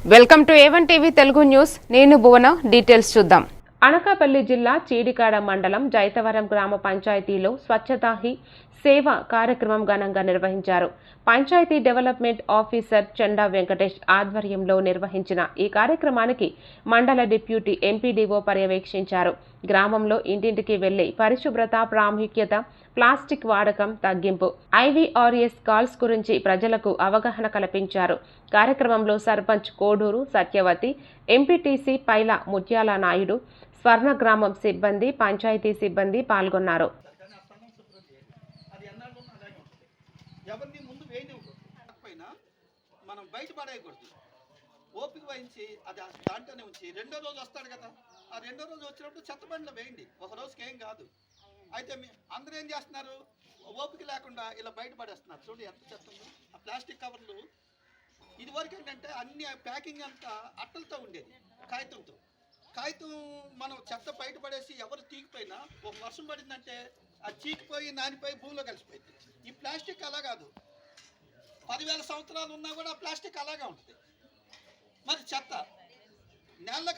Welcome to A1 TV Telugu news. నేను భువన. Details చూద్దాం. అనకాపల్లి జిల్లా చీడికాడ మండలం జైతవరం గ్రామ పంచాయతీలో స్వచ్ఛతా హీ సేవ కార్యక్రమం ఘనంగా నిర్వహించారు. పంచాయతీ డెవలప్మెంట్ ఆఫీసర్ చెండా వెంకటేష్ ఆధ్వర్యంలో నిర్వహించిన ఈ కార్యక్రమానికి మండల డిప్యూటీ ఎంపీడీఓ పర్యవేక్షించారు. గ్రామంలో ఇంటింటికి వెళ్లి పరిశుభ్రత ప్రాముఖ్యత, ప్లాస్టిక్ వాడకం తగ్గింపు, IVRS కాల్స్ గురించి ప్రజలకు అవగాహన కల్పించారు. కార్యక్రమంలో సర్పంచ్ కోడూరు సత్యవతి, ఎంపీటీసీ పైల ముత్యాల నాయుడు, స్వర్ణ గ్రామం సిబ్బంది, పంచాయతీ సిబ్బంది పాల్గొన్నారు. ఎవరిని ముందు వేయనివ్వకపోయినా మనం బయట పడేయకూడదు. ఓపిక వహించి అది దాంట్లోనే ఉంచి రెండో రోజు వస్తాడు కదా, ఆ రెండో రోజు వచ్చినప్పుడు చెత్త బండిలో వేయండి. ఒక రోజుకి ఏం కాదు. అయితే అందరూ ఏం చేస్తున్నారు, ఓపిక లేకుండా ఇలా బయట పడేస్తున్నారు. చూడు ఎంత చెత్త ఉందో. ఆ ప్లాస్టిక్ కవర్లు ఇదివరకు ఏంటంటే అన్ని ప్యాకింగ్ అంతా అట్టలతో ఉండేది, కాగితంతో. కాగితం మనం చెత్త బయట పడేసి ఎవరు తీగిపోయినా ఒక వర్షం పడిందంటే అది చీకిపోయి నానిపోయి భూమిలో కలిసిపోయింది. ఈ ప్లాస్టిక్ అలా కాదు, 10,000 సంవత్సరాలు ఉన్నా కూడా ప్లాస్టిక్ అలాగే ఉంటుంది. మరి చెత్త నేల